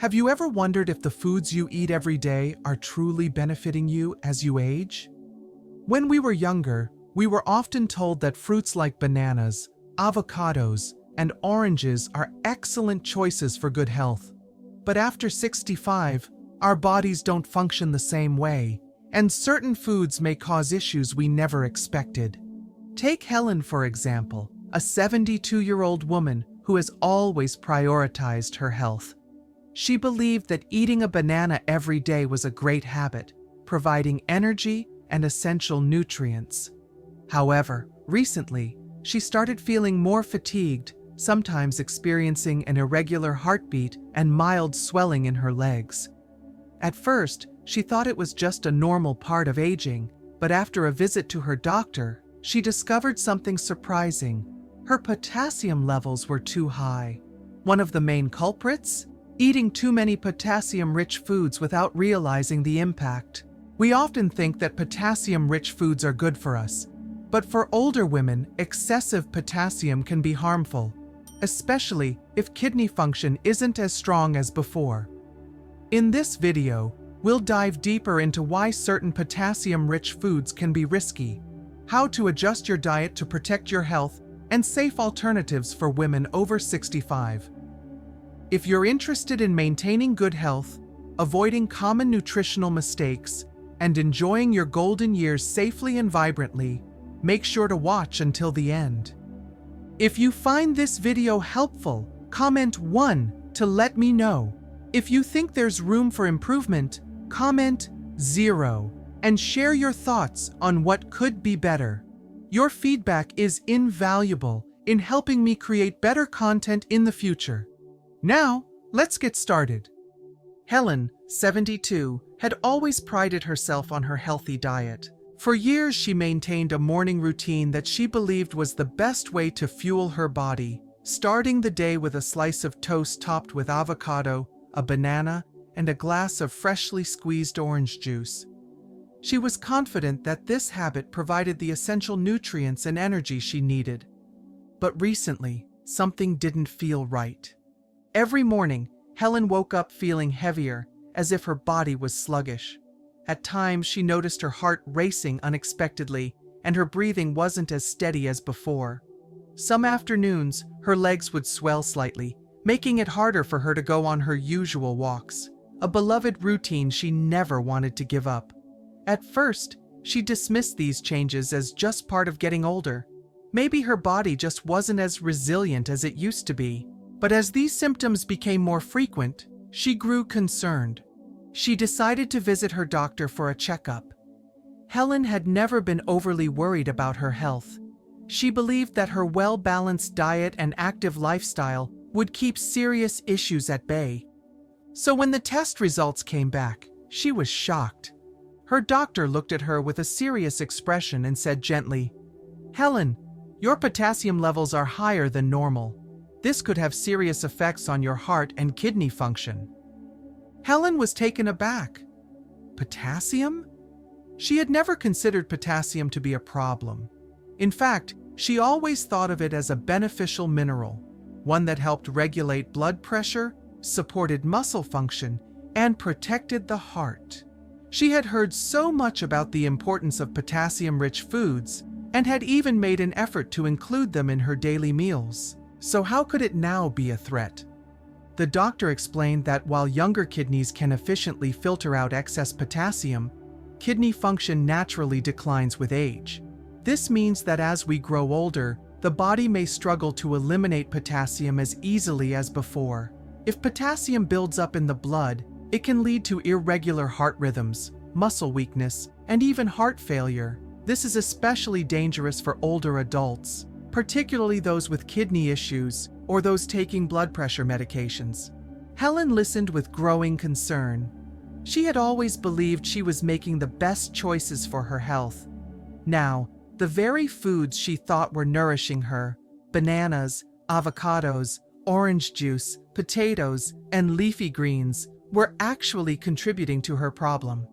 Have you ever wondered if the foods you eat every day are truly benefiting you as you age? When we were younger, we were often told that fruits like bananas, avocados, and oranges are excellent choices for good health. But after 65, our bodies don't function the same way, and certain foods may cause issues we never expected. Take Helen, for example, a 72-year-old woman who has always prioritized her health. She believed that eating a banana every day was a great habit, providing energy and essential nutrients. However, recently, she started feeling more fatigued, sometimes experiencing an irregular heartbeat and mild swelling in her legs. At first, she thought it was just a normal part of aging, but after a visit to her doctor, she discovered something surprising. Her potassium levels were too high. One of the main culprits? Eating too many potassium-rich foods without realizing the impact. We often think that potassium-rich foods are good for us, but for older women, excessive potassium can be harmful, especially if kidney function isn't as strong as before. In this video, we'll dive deeper into why certain potassium-rich foods can be risky, how to adjust your diet to protect your health, and safe alternatives for women over 65. If you're interested in maintaining good health, avoiding common nutritional mistakes, and enjoying your golden years safely and vibrantly, make sure to watch until the end. If you find this video helpful, comment 1 to let me know. If you think there's room for improvement, comment 0 and share your thoughts on what could be better. Your feedback is invaluable in helping me create better content in the future. Now, let's get started. Helen, 72, had always prided herself on her healthy diet. For years, she maintained a morning routine that she believed was the best way to fuel her body, starting the day with a slice of toast topped with avocado, a banana, and a glass of freshly squeezed orange juice. She was confident that this habit provided the essential nutrients and energy she needed. But recently, something didn't feel right. Every morning, Helen woke up feeling heavier, as if her body was sluggish. At times, she noticed her heart racing unexpectedly, and her breathing wasn't as steady as before. Some afternoons, her legs would swell slightly, making it harder for her to go on her usual walks, a beloved routine she never wanted to give up. At first, she dismissed these changes as just part of getting older. Maybe her body just wasn't as resilient as it used to be. But as these symptoms became more frequent, she grew concerned. She decided to visit her doctor for a checkup. Helen had never been overly worried about her health. She believed that her well-balanced diet and active lifestyle would keep serious issues at bay. So when the test results came back, she was shocked. Her doctor looked at her with a serious expression and said gently, "Helen, your potassium levels are higher than normal. This could have serious effects on your heart and kidney function." Helen was taken aback. Potassium? She had never considered potassium to be a problem. In fact, she always thought of it as a beneficial mineral, one that helped regulate blood pressure, supported muscle function, and protected the heart. She had heard so much about the importance of potassium-rich foods and had even made an effort to include them in her daily meals. So how could it now be a threat? The doctor explained that while younger kidneys can efficiently filter out excess potassium, kidney function naturally declines with age. This means that as we grow older, the body may struggle to eliminate potassium as easily as before. If potassium builds up in the blood, it can lead to irregular heart rhythms, muscle weakness, and even heart failure. This is especially dangerous for older adults, particularly those with kidney issues or those taking blood pressure medications. Helen listened with growing concern. She had always believed she was making the best choices for her health. Now, the very foods she thought were nourishing her, bananas, avocados, orange juice, potatoes, and leafy greens, were actually contributing to her problem.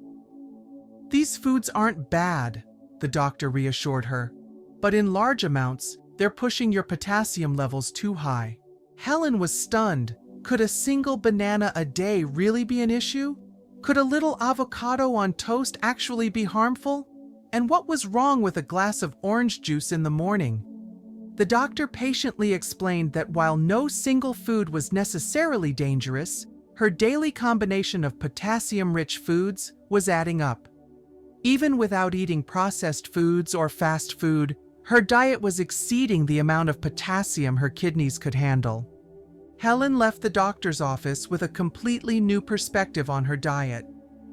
"These foods aren't bad," the doctor reassured her, "but in large amounts, they're pushing your potassium levels too high." Helen was stunned. Could a single banana a day really be an issue? Could a little avocado on toast actually be harmful? And what was wrong with a glass of orange juice in the morning? The doctor patiently explained that while no single food was necessarily dangerous, her daily combination of potassium-rich foods was adding up. Even without eating processed foods or fast food, her diet was exceeding the amount of potassium her kidneys could handle. Helen left the doctor's office with a completely new perspective on her diet.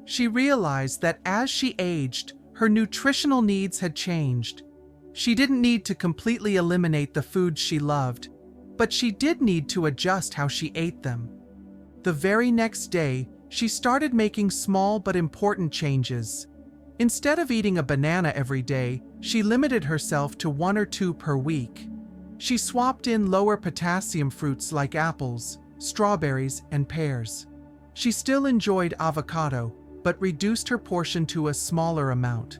She realized that as she aged, her nutritional needs had changed. She didn't need to completely eliminate the foods she loved, but she did need to adjust how she ate them. The very next day, she started making small but important changes. Instead of eating a banana every day, she limited herself to 1 or 2 per week. She swapped in lower potassium fruits like apples, strawberries, and pears. She still enjoyed avocado, but reduced her portion to a smaller amount.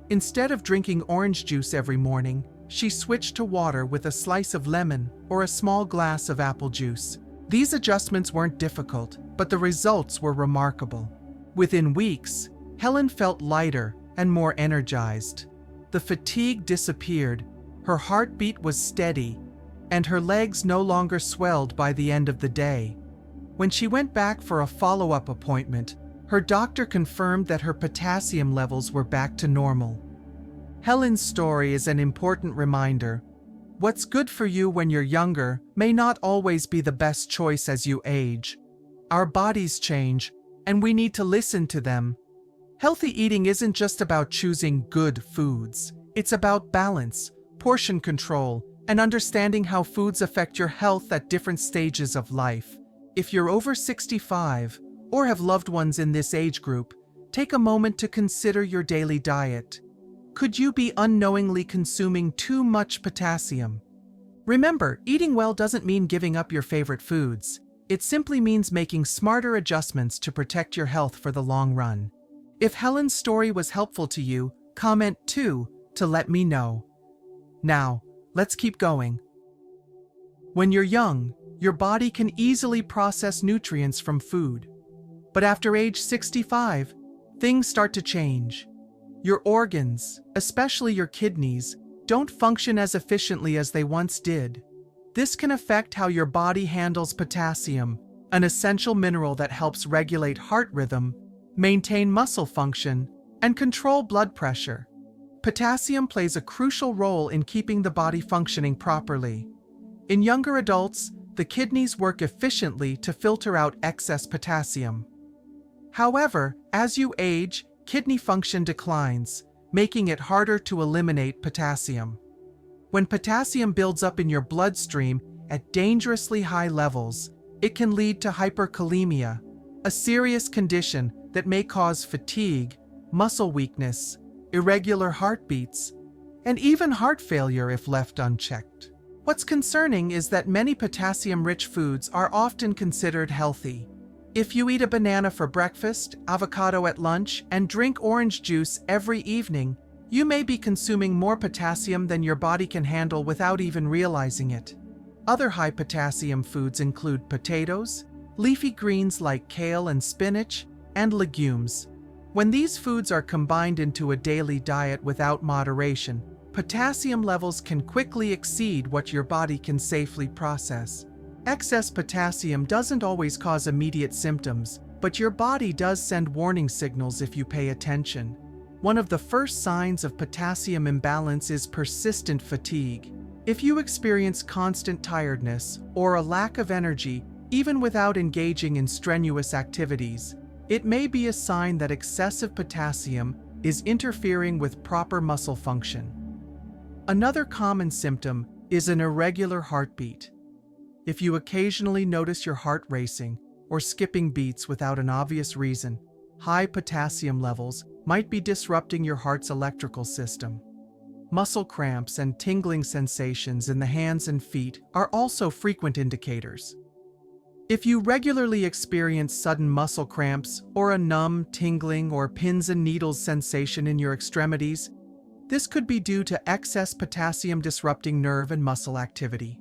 Instead of drinking orange juice every morning, she switched to water with a slice of lemon or a small glass of apple juice. These adjustments weren't difficult, but the results were remarkable. Within weeks, Helen felt lighter and more energized. The fatigue disappeared, her heartbeat was steady, and her legs no longer swelled by the end of the day. When she went back for a follow-up appointment, her doctor confirmed that her potassium levels were back to normal. Helen's story is an important reminder. What's good for you when you're younger may not always be the best choice as you age. Our bodies change, and we need to listen to them. Healthy eating isn't just about choosing good foods. It's about balance, portion control, and understanding how foods affect your health at different stages of life. If you're over 65 or have loved ones in this age group, take a moment to consider your daily diet. Could you be unknowingly consuming too much potassium? Remember, eating well doesn't mean giving up your favorite foods. It simply means making smarter adjustments to protect your health for the long run. If Helen's story was helpful to you, comment too to let me know. Now, let's keep going. When you're young, your body can easily process nutrients from food. But after age 65, things start to change. Your organs, especially your kidneys, don't function as efficiently as they once did. This can affect how your body handles potassium, an essential mineral that helps regulate heart rhythm, maintain muscle function, and control blood pressure. Potassium plays a crucial role in keeping the body functioning properly. In younger adults, the kidneys work efficiently to filter out excess potassium. However, as you age, kidney function declines, making it harder to eliminate potassium. When potassium builds up in your bloodstream at dangerously high levels, it can lead to hyperkalemia, a serious condition that may cause fatigue, muscle weakness, irregular heartbeats, and even heart failure if left unchecked. What's concerning is that many potassium-rich foods are often considered healthy. If you eat a banana for breakfast, avocado at lunch, and drink orange juice every evening, you may be consuming more potassium than your body can handle without even realizing it. Other high-potassium foods include potatoes, leafy greens like kale and spinach, and legumes. When these foods are combined into a daily diet without moderation, potassium levels can quickly exceed what your body can safely process. Excess potassium doesn't always cause immediate symptoms, but your body does send warning signals if you pay attention. One of the first signs of potassium imbalance is persistent fatigue. If you experience constant tiredness or a lack of energy, even without engaging in strenuous activities, it may be a sign that excessive potassium is interfering with proper muscle function. Another common symptom is an irregular heartbeat. If you occasionally notice your heart racing or skipping beats without an obvious reason, high potassium levels might be disrupting your heart's electrical system. Muscle cramps and tingling sensations in the hands and feet are also frequent indicators. If you regularly experience sudden muscle cramps or a numb, tingling, or pins and needles sensation in your extremities, this could be due to excess potassium disrupting nerve and muscle activity.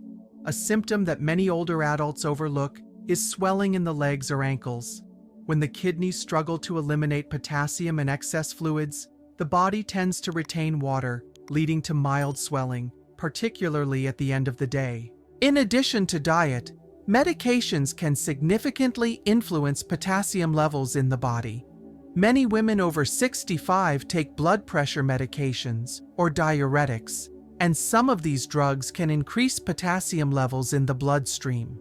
A symptom that many older adults overlook is swelling in the legs or ankles. When the kidneys struggle to eliminate potassium and excess fluids, the body tends to retain water, leading to mild swelling, particularly at the end of the day. In addition to diet, medications can significantly influence potassium levels in the body. Many women over 65 take blood pressure medications or diuretics, and some of these drugs can increase potassium levels in the bloodstream.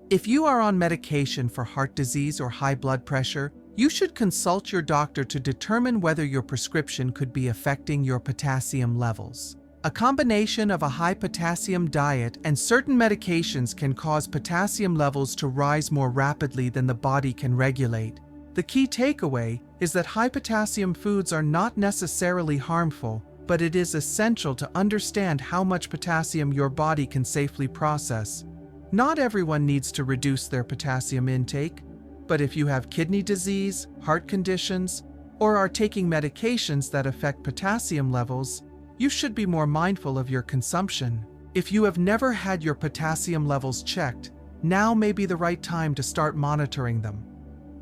If you are on medication for heart disease or high blood pressure, you should consult your doctor to determine whether your prescription could be affecting your potassium levels. A combination of a high potassium diet and certain medications can cause potassium levels to rise more rapidly than the body can regulate. The key takeaway is that high potassium foods are not necessarily harmful, but it is essential to understand how much potassium your body can safely process. Not everyone needs to reduce their potassium intake, but if you have kidney disease, heart conditions, or are taking medications that affect potassium levels, you should be more mindful of your consumption. If you have never had your potassium levels checked, now may be the right time to start monitoring them.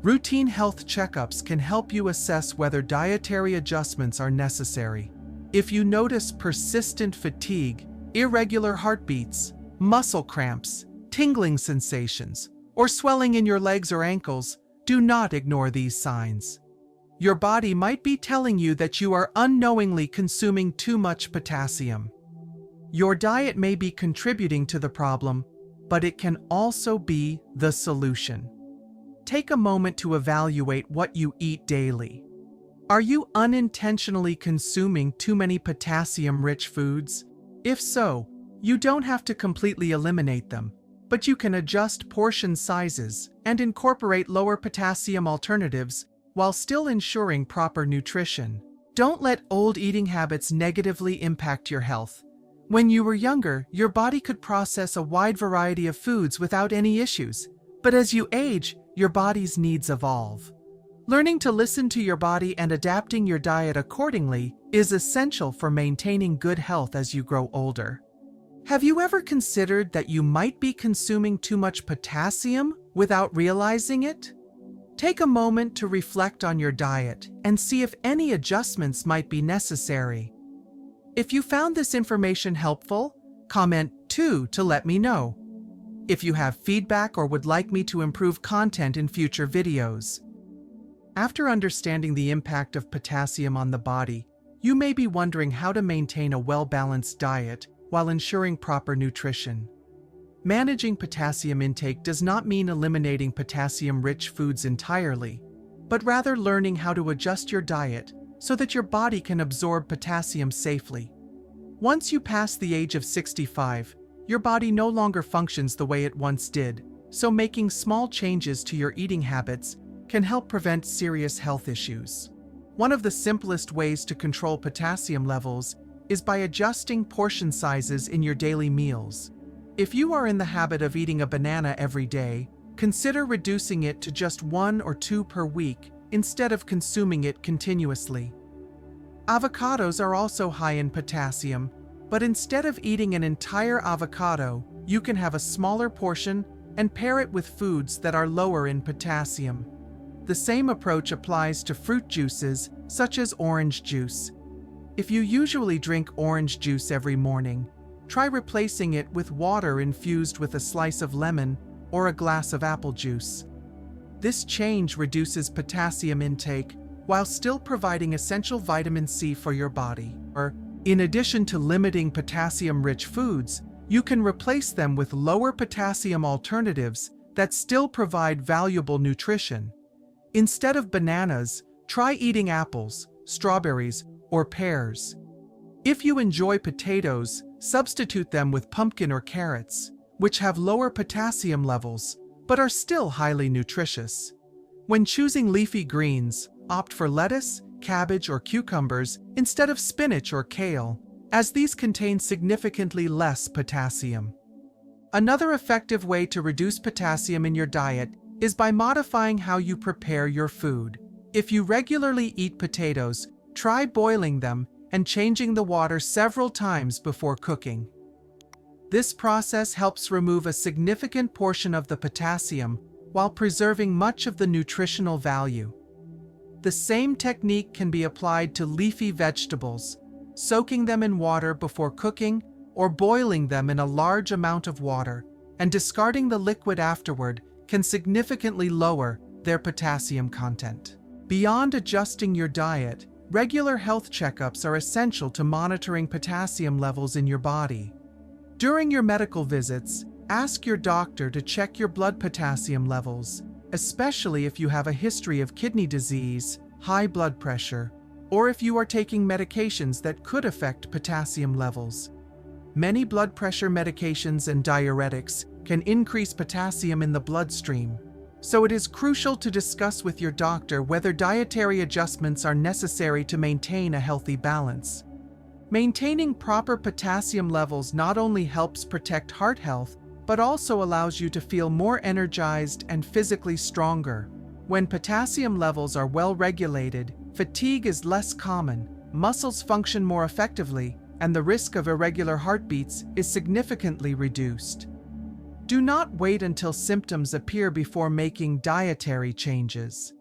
Routine health checkups can help you assess whether dietary adjustments are necessary. If you notice persistent fatigue, irregular heartbeats, muscle cramps, tingling sensations, or swelling in your legs or ankles, do not ignore these signs. Your body might be telling you that you are unknowingly consuming too much potassium. Your diet may be contributing to the problem, but it can also be the solution. Take a moment to evaluate what you eat daily. Are you unintentionally consuming too many potassium-rich foods? If so, you don't have to completely eliminate them, but you can adjust portion sizes and incorporate lower potassium alternatives while still ensuring proper nutrition. Don't let old eating habits negatively impact your health. When you were younger, your body could process a wide variety of foods without any issues, but as you age, your body's needs evolve. Learning to listen to your body and adapting your diet accordingly is essential for maintaining good health as you grow older. Have you ever considered that you might be consuming too much potassium without realizing it? Take a moment to reflect on your diet and see if any adjustments might be necessary. If you found this information helpful, comment too to let me know. If you have feedback or would like me to improve content in future videos. After understanding the impact of potassium on the body, you may be wondering how to maintain a well-balanced diet while ensuring proper nutrition. Managing potassium intake does not mean eliminating potassium-rich foods entirely, but rather learning how to adjust your diet so that your body can absorb potassium safely. Once you pass the age of 65, your body no longer functions the way it once did, so making small changes to your eating habits can help prevent serious health issues. One of the simplest ways to control potassium levels is by adjusting portion sizes in your daily meals. If you are in the habit of eating a banana every day, consider reducing it to just 1 or 2 per week instead of consuming it continuously. Avocados are also high in potassium, but instead of eating an entire avocado, you can have a smaller portion and pair it with foods that are lower in potassium. The same approach applies to fruit juices, such as orange juice. If you usually drink orange juice every morning, try replacing it with water infused with a slice of lemon or a glass of apple juice. This change reduces potassium intake while still providing essential vitamin C for your body. In addition to limiting potassium-rich foods, you can replace them with lower potassium alternatives that still provide valuable nutrition. Instead of bananas, try eating apples, strawberries, or pears. If you enjoy potatoes, substitute them with pumpkin or carrots, which have lower potassium levels, but are still highly nutritious. When choosing leafy greens, opt for lettuce, cabbage, or cucumbers instead of spinach or kale, as these contain significantly less potassium. Another effective way to reduce potassium in your diet is by modifying how you prepare your food. If you regularly eat potatoes, try boiling them and changing the water several times before cooking. This process helps remove a significant portion of the potassium while preserving much of the nutritional value. The same technique can be applied to leafy vegetables. Soaking them in water before cooking or boiling them in a large amount of water and discarding the liquid afterward can significantly lower their potassium content. Beyond adjusting your diet, regular health checkups are essential to monitoring potassium levels in your body. During your medical visits, ask your doctor to check your blood potassium levels, especially if you have a history of kidney disease, high blood pressure, or if you are taking medications that could affect potassium levels. Many blood pressure medications and diuretics can increase potassium in the bloodstream, so it is crucial to discuss with your doctor whether dietary adjustments are necessary to maintain a healthy balance. Maintaining proper potassium levels not only helps protect heart health, but also allows you to feel more energized and physically stronger. When potassium levels are well regulated, fatigue is less common, muscles function more effectively, and the risk of irregular heartbeats is significantly reduced. Do not wait until symptoms appear before making dietary changes.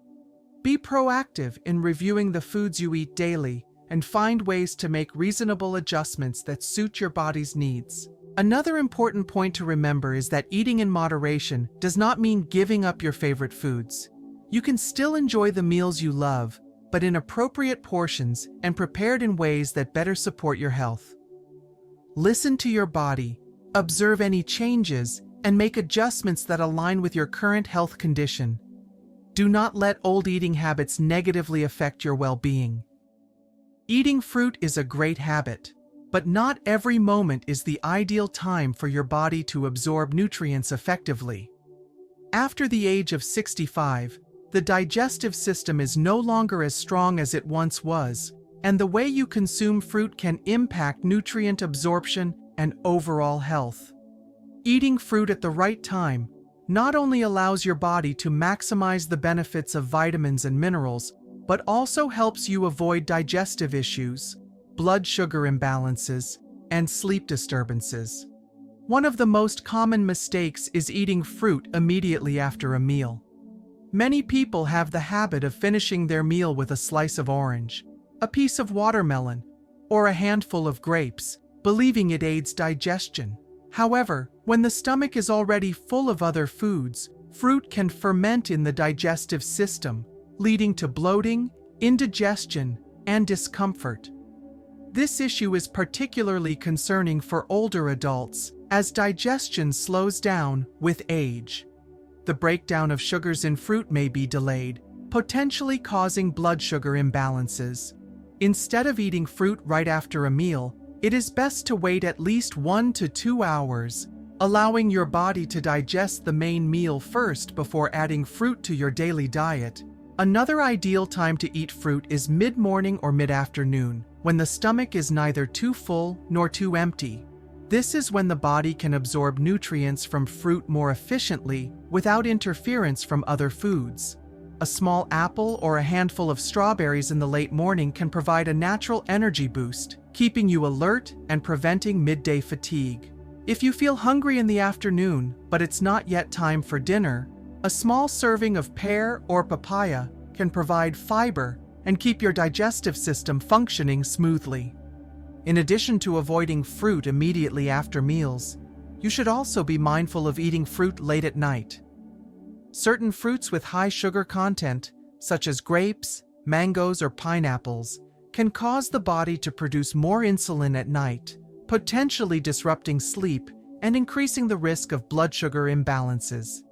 Be proactive in reviewing the foods you eat daily and find ways to make reasonable adjustments that suit your body's needs. Another important point to remember is that eating in moderation does not mean giving up your favorite foods. You can still enjoy the meals you love, but in appropriate portions and prepared in ways that better support your health. Listen to your body, observe any changes, and make adjustments that align with your current health condition. Do not let old eating habits negatively affect your well-being. Eating fruit is a great habit, but not every moment is the ideal time for your body to absorb nutrients effectively. After the age of 65, the digestive system is no longer as strong as it once was, and the way you consume fruit can impact nutrient absorption and overall health. Eating fruit at the right time not only allows your body to maximize the benefits of vitamins and minerals, but also helps you avoid digestive issues, blood sugar imbalances, and sleep disturbances. One of the most common mistakes is eating fruit immediately after a meal. Many people have the habit of finishing their meal with a slice of orange, a piece of watermelon, or a handful of grapes, believing it aids digestion. However, when the stomach is already full of other foods, fruit can ferment in the digestive system, leading to bloating, indigestion, and discomfort. This issue is particularly concerning for older adults, as digestion slows down with age. The breakdown of sugars in fruit may be delayed, potentially causing blood sugar imbalances. Instead of eating fruit right after a meal, it is best to wait at least 1 to 2 hours, allowing your body to digest the main meal first before adding fruit to your daily diet. Another ideal time to eat fruit is mid-morning or mid-afternoon, when the stomach is neither too full nor too empty. This is when the body can absorb nutrients from fruit more efficiently without interference from other foods. A small apple or a handful of strawberries in the late morning can provide a natural energy boost, keeping you alert and preventing midday fatigue. If you feel hungry in the afternoon, but it's not yet time for dinner, a small serving of pear or papaya can provide fiber and keep your digestive system functioning smoothly. In addition to avoiding fruit immediately after meals, you should also be mindful of eating fruit late at night. Certain fruits with high sugar content, such as grapes, mangoes, or pineapples, can cause the body to produce more insulin at night, potentially disrupting sleep and increasing the risk of blood sugar imbalances.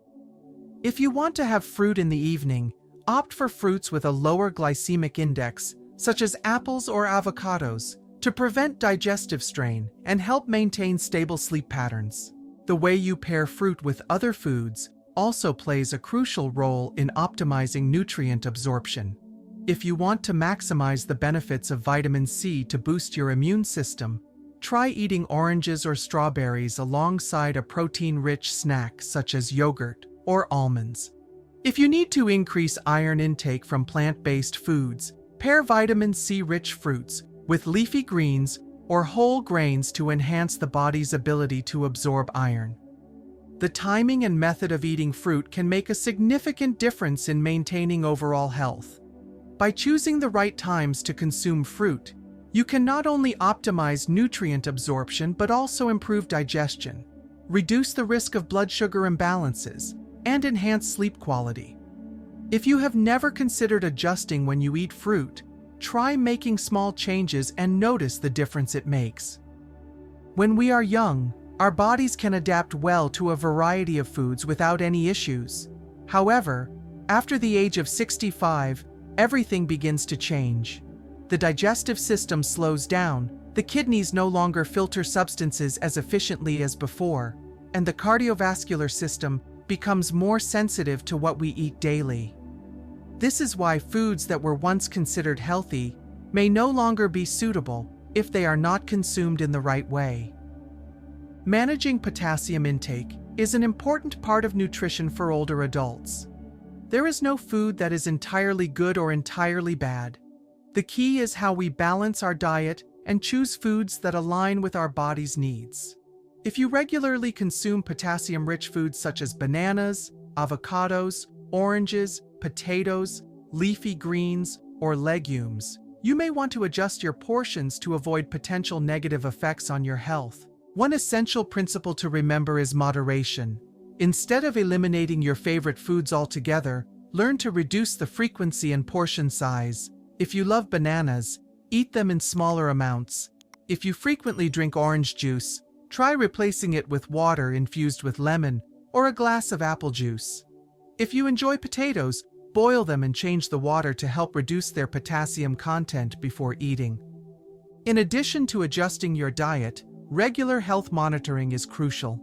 If you want to have fruit in the evening, opt for fruits with a lower glycemic index, such as apples or avocados, to prevent digestive strain and help maintain stable sleep patterns. The way you pair fruit with other foods also plays a crucial role in optimizing nutrient absorption. If you want to maximize the benefits of vitamin C to boost your immune system, try eating oranges or strawberries alongside a protein-rich snack such as yogurt or almonds. If you need to increase iron intake from plant-based foods, pair vitamin C-rich fruits with leafy greens or whole grains to enhance the body's ability to absorb iron. The timing and method of eating fruit can make a significant difference in maintaining overall health. By choosing the right times to consume fruit, you can not only optimize nutrient absorption but also improve digestion, reduce the risk of blood sugar imbalances, and enhance sleep quality. If you have never considered adjusting when you eat fruit, try making small changes and notice the difference it makes. When we are young, our bodies can adapt well to a variety of foods without any issues. However, after the age of 65, everything begins to change. The digestive system slows down, the kidneys no longer filter substances as efficiently as before, and the cardiovascular system becomes more sensitive to what we eat daily. This is why foods that were once considered healthy may no longer be suitable if they are not consumed in the right way. Managing potassium intake is an important part of nutrition for older adults. There is no food that is entirely good or entirely bad. The key is how we balance our diet and choose foods that align with our body's needs. If you regularly consume potassium-rich foods such as bananas, avocados, oranges, potatoes, leafy greens, or legumes, you may want to adjust your portions to avoid potential negative effects on your health. One essential principle to remember is moderation. Instead of eliminating your favorite foods altogether, learn to reduce the frequency and portion size. If you love bananas, eat them in smaller amounts. If you frequently drink orange juice, try replacing it with water infused with lemon or a glass of apple juice. If you enjoy potatoes, boil them and change the water to help reduce their potassium content before eating. In addition to adjusting your diet, regular health monitoring is crucial.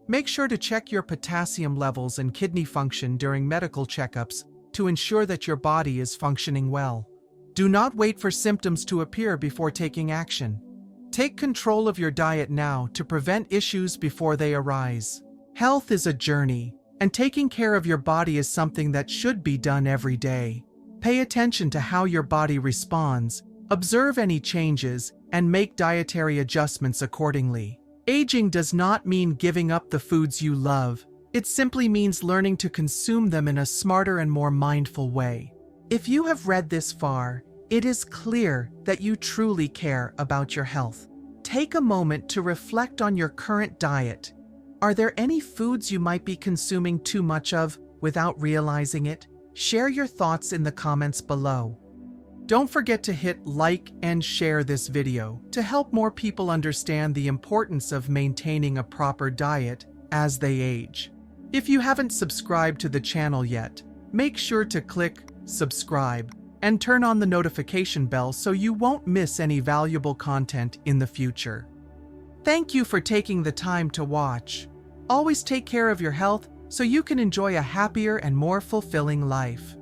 Make sure to check your potassium levels and kidney function during medical checkups to ensure that your body is functioning well. Do not wait for symptoms to appear before taking action. Take control of your diet now to prevent issues before they arise. Health is a journey, and taking care of your body is something that should be done every day. Pay attention to how your body responds, observe any changes, and make dietary adjustments accordingly. Aging does not mean giving up the foods you love. It simply means learning to consume them in a smarter and more mindful way. If you have read this far, it is clear that you truly care about your health. Take a moment to reflect on your current diet. Are there any foods you might be consuming too much of without realizing it? Share your thoughts in the comments below. Don't forget to hit like and share this video to help more people understand the importance of maintaining a proper diet as they age. If you haven't subscribed to the channel yet, make sure to click subscribe and turn on the notification bell so you won't miss any valuable content in the future. Thank you for taking the time to watch. Always take care of your health so you can enjoy a happier and more fulfilling life.